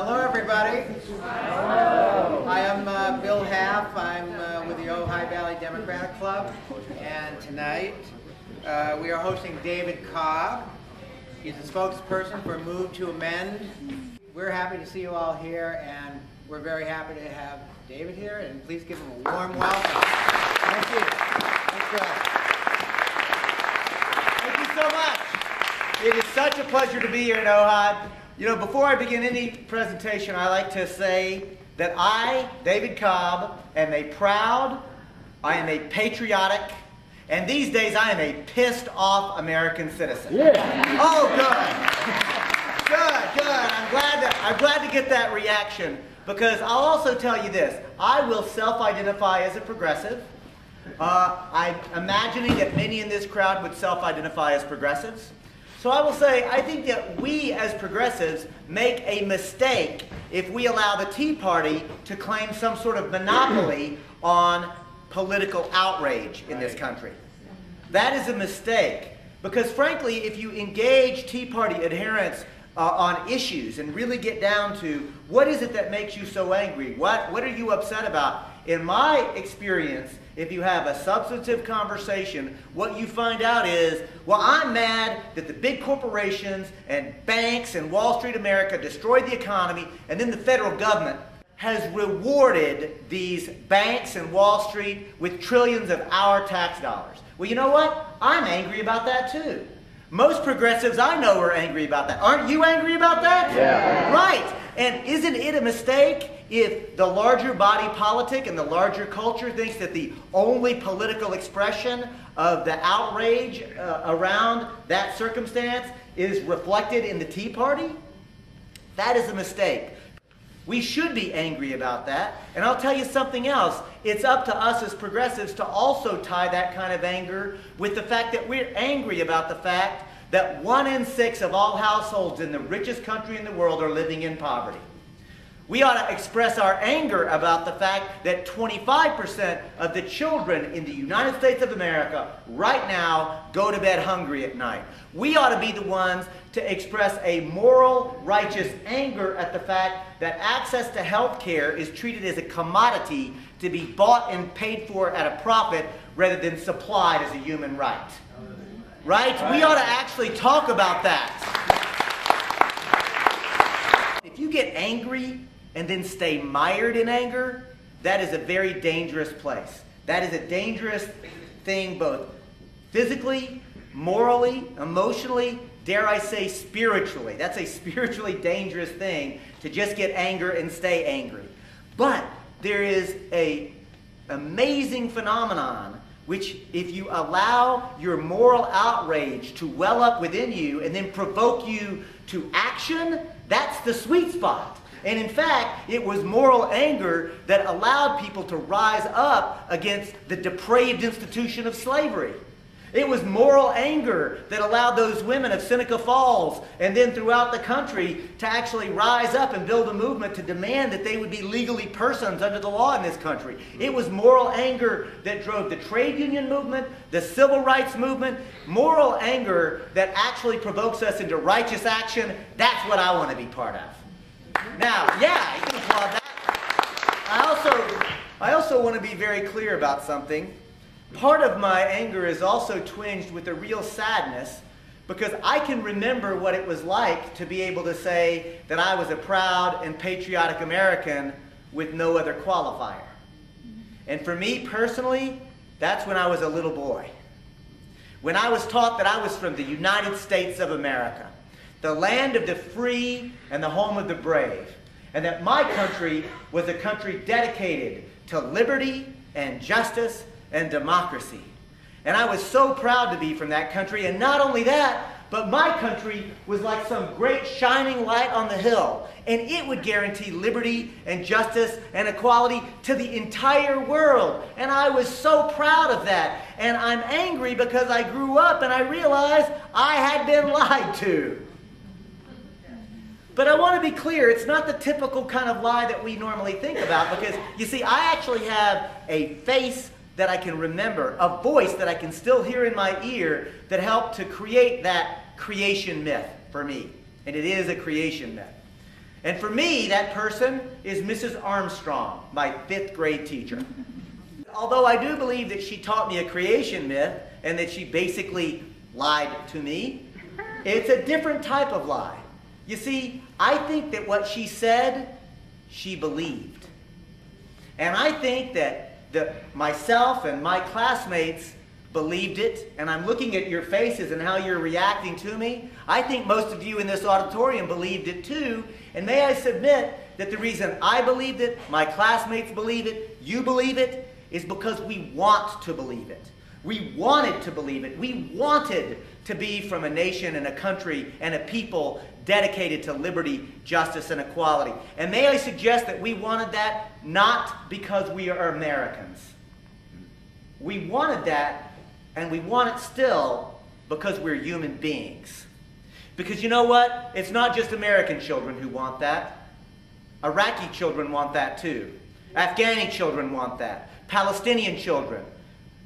Hello, everybody. Hello. I am Bill Half. I'm with the Ojai Valley Democratic Club, and tonight we are hosting David Cobb. He's a spokesperson for Move to Amend. We're happy to see you all here, and we're very happy to have David here, and please give him a warm welcome. Thank you. Thank you so much. It is such a pleasure to be here in Ojai. You know, before I begin any presentation, I like to say that I, David Cobb, am a proud, I am a patriotic, and these days I am a pissed off American citizen. Yeah. Oh, good. I'm glad to get that reaction, because I'll also tell you this. I will self-identify as a progressive. I'm imagining that many in this crowd would self-identify as progressives. So I will say, I think that we as progressives make a mistake if we allow the Tea Party to claim some sort of monopoly on political outrage in this country. That is a mistake, because frankly, if you engage Tea Party adherents on issues and really get down to what is it that makes you so angry, what are you upset about, in my experience, if you have a substantive conversation, what you find out is, well, I'm mad that the big corporations and banks and Wall Street America destroyed the economy, and then the federal government has rewarded these banks and Wall Street with trillions of our tax dollars. Well, you know what? I'm angry about that too. Most progressives I know are angry about that. Aren't you angry about that? Yeah. Right. And isn't it a mistake if the larger body politic and the larger culture thinks that the only political expression of the outrage around that circumstance is reflected in the Tea Party? That is a mistake. We should be angry about that. And I'll tell you something else. It's up to us as progressives to also tie that kind of anger with the fact that we're angry about the fact that 1 in 6 of all households in the richest country in the world are living in poverty. We ought to express our anger about the fact that 25% of the children in the United States of America right now go to bed hungry at night. We ought to be the ones to express a moral, righteous anger at the fact that access to health care is treated as a commodity to be bought and paid for at a profit rather than supplied as a human right. Right? We ought to actually talk about that. If you get angry and then stay mired in anger, that is a very dangerous place. That is a dangerous thing both physically, morally, emotionally, dare I say spiritually. That's a spiritually dangerous thing to just get anger and stay angry. But there is an amazing phenomenon which, if you allow your moral outrage to well up within you and then provoke you to action, that's the sweet spot. And in fact, it was moral anger that allowed people to rise up against the depraved institution of slavery. It was moral anger that allowed those women of Seneca Falls and then throughout the country to actually rise up and build a movement to demand that they would be legally persons under the law in this country. It was moral anger that drove the trade union movement, the civil rights movement, moral anger that actually provokes us into righteous action. That's what I want to be part of. Now, yeah, you can applaud that. I also want to be very clear about something. Part of my anger is also twinged with a real sadness, because I can remember what it was like to be able to say that I was a proud and patriotic American with no other qualifier. And for me personally, that's when I was a little boy. When I was taught that I was from the United States of America, the land of the free and the home of the brave, and that my country was a country dedicated to liberty and justice and democracy. And I was so proud to be from that country, and not only that, but my country was like some great shining light on the hill, and it would guarantee liberty and justice and equality to the entire world. And I was so proud of that. And I'm angry because I grew up and I realized I had been lied to. But I want to be clear, it's not the typical kind of lie that we normally think about, because, you see, I actually have a face that I can remember, a voice that I can still hear in my ear that helped to create that creation myth for me. And it is a creation myth. And for me, that person is Mrs. Armstrong, my 5th grade teacher. Although I do believe that she taught me a creation myth and that she basically lied to me, it's a different type of lie. You see, I think that what she said, she believed. And I think that myself and my classmates believed it, and I'm looking at your faces and how you're reacting to me. I think most of you in this auditorium believed it too, and may I submit that the reason I believed it, my classmates believe it, you believe it, is because we want to believe it. We wanted to believe it. We wanted to be from a nation and a country and a people dedicated to liberty, justice, and equality. And may I suggest that we wanted that not because we are Americans. We wanted that, and we want it still because we're human beings. Because you know what? It's not just American children who want that. Iraqi children want that too. Afghani children want that. Palestinian children.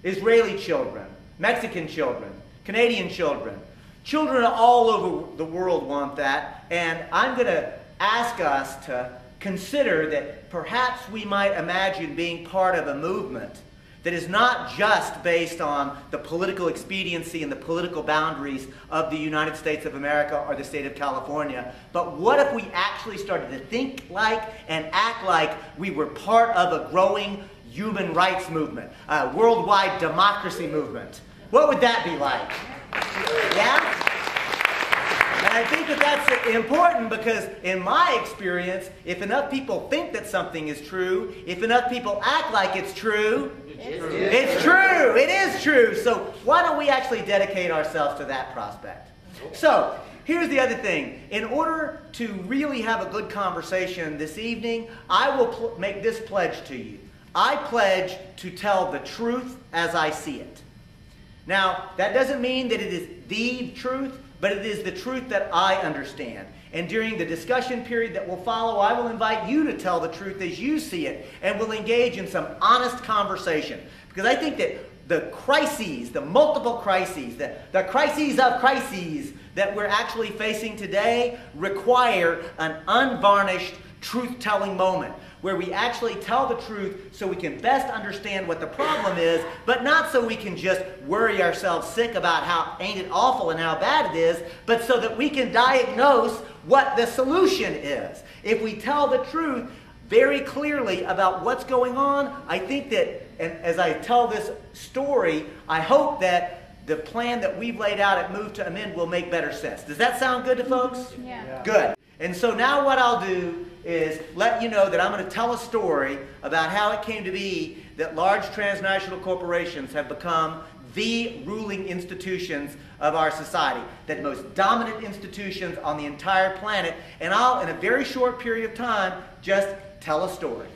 Israeli children. Mexican children. Canadian children. Children all over the world want that. And I'm going to ask us to consider that perhaps we might imagine being part of a movement that is not just based on the political expediency and the political boundaries of the United States of America or the state of California, but what if we actually started to think like and act like we were part of a growing human rights movement, a worldwide democracy movement? What would that be like? Yeah? And I think that that's important because in my experience, if enough people think that something is true, if enough people act like it's true, it's true. It is true. So why don't we actually dedicate ourselves to that prospect? So here's the other thing. In order to really have a good conversation this evening, I will make this pledge to you. I pledge to tell the truth as I see it. Now, that doesn't mean that it is the truth, but it is the truth that I understand. And during the discussion period that will follow, I will invite you to tell the truth as you see it, and we'll engage in some honest conversation. Because I think that the crises, the multiple crises, the crises of crises that we're actually facing today require an unvarnished truth-telling moment, where we actually tell the truth so we can best understand what the problem is, but not so we can just worry ourselves sick about how ain't it awful and how bad it is, but so that we can diagnose what the solution is. If we tell the truth very clearly about what's going on, I think that, and as I tell this story, I hope that the plan that we've laid out at Move to Amend will make better sense. Does that sound good to folks? Yeah. Good. And so now what I'll do is let you know that I'm going to tell a story about how it came to be that large transnational corporations have become the ruling institutions of our society, the most dominant institutions on the entire planet. And I'll, in a very short period of time, just tell a story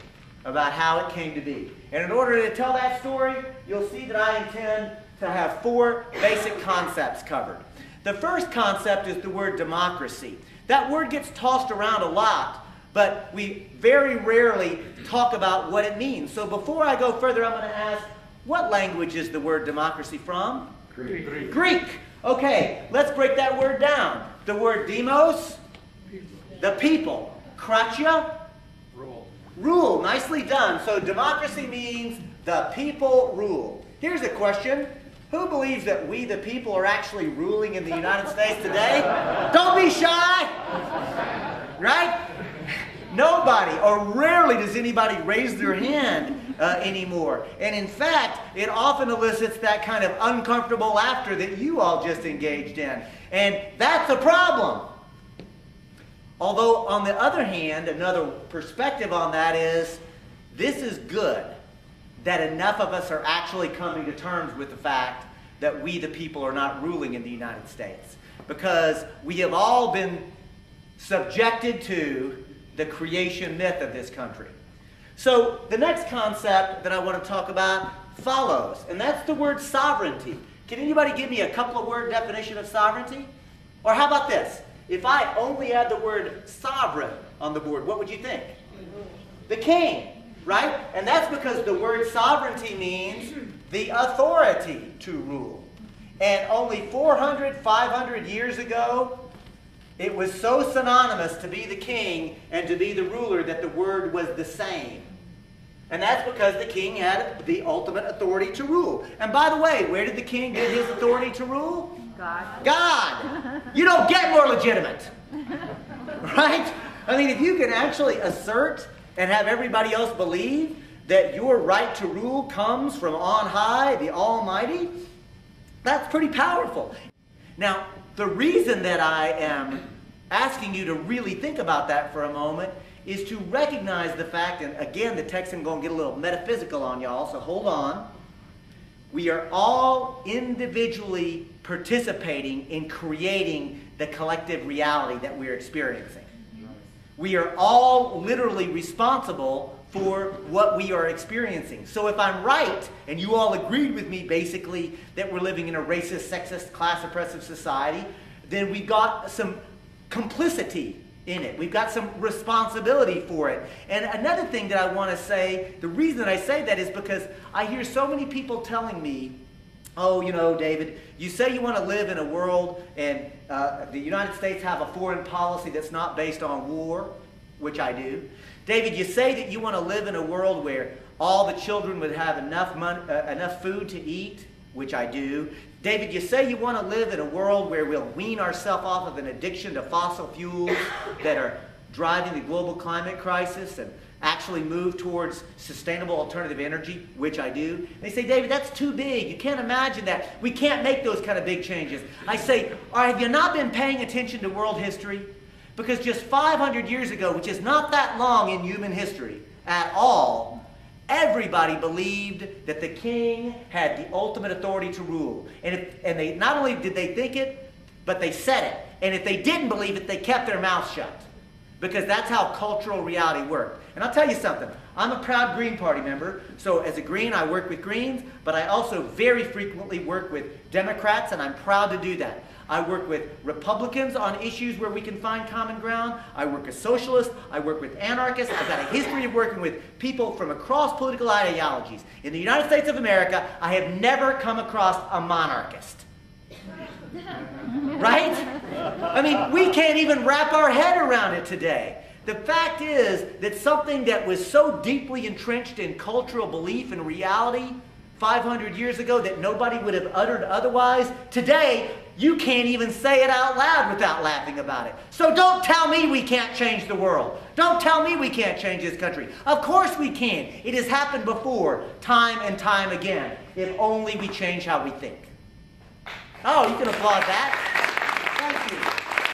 about how it came to be. And in order to tell that story, you'll see that I intend to have 4 basic concepts covered. The first concept is the word democracy. That word gets tossed around a lot, but we very rarely talk about what it means. So before I go further, I'm going to ask, what language is the word democracy from? Greek. Greek. Okay, let's break that word down. The word demos, the people. Kratia, Rule. rule. Nicely done. So democracy means the people rule. Here's a question. Who believes that we, the people, are actually ruling in the United States today? Don't be shy! Right? Nobody, or rarely does anybody raise their hand anymore. And in fact, it often elicits that kind of uncomfortable laughter that you all just engaged in. And that's a problem. Although, on the other hand, another perspective on that is, this is good. That enough of us are actually coming to terms with the fact that we, the people, are not ruling in the United States. Because we have all been subjected to the creation myth of this country. So the next concept that I want to talk about follows, and that's the word sovereignty. Can anybody give me a couple of word definition of sovereignty? Or how about this? If I only had the word sovereign on the board, what would you think? The king. Right? And that's because the word sovereignty means the authority to rule. And only 400, 500 years ago, It was so synonymous to be the king and to be the ruler that the word was the same. And that's because the king had the ultimate authority to rule. And by the way, where did the king get his authority to rule? God. God. You don't get more legitimate. Right? I mean, if you can actually assert and have everybody else believe that your right to rule comes from on high, the Almighty, that's pretty powerful. Now, the reason that I am asking you to really think about that for a moment is to recognize the fact, and again, the text is going to get a little metaphysical on y'all, so hold on. We are all individually participating in creating the collective reality that we're experiencing. We are all literally responsible for what we are experiencing. So if I'm right, and you all agreed with me basically that we're living in a racist, sexist, class-oppressive society, then we've got some complicity in it. We've got some responsibility for it. And another thing that I want to say, the reason that I say that is because I hear so many people telling me, oh, you know, David, you say you want to live in a world and the United States have a foreign policy that's not based on war, which I do. David, you say that you want to live in a world where all the children would have enough food to eat, which I do. David, you say you want to live in a world where we'll wean ourselves off of an addiction to fossil fuels that are driving the global climate crisis and actually move towards sustainable alternative energy, which I do. They say, David, that's too big. You can't imagine that. We can't make those kind of big changes. I say, all right, have you not been paying attention to world history? Because just 500 years ago, which is not that long in human history at all, everybody believed that the king had the ultimate authority to rule. And they not only did they think it, but they said it. And if they didn't believe it, they kept their mouth shut. Because that's how cultural reality worked. And I'll tell you something. I'm a proud Green Party member. So as a Green, I work with Greens. But I also very frequently work with Democrats, and I'm proud to do that. I work with Republicans on issues where we can find common ground. I work with socialists. I work with anarchists. I've got a history of working with people from across political ideologies. In the United States of America, I have never come across a monarchist. Right? I mean, we can't even wrap our head around it today. The fact is that something that was so deeply entrenched in cultural belief and reality 500 years ago that nobody would have uttered otherwise, today you can't even say it out loud without laughing about it. So don't tell me we can't change the world. Don't tell me we can't change this country. Of course we can. It has happened before, time and time again, if only we change how we think. Oh, you can applaud that. Thank you.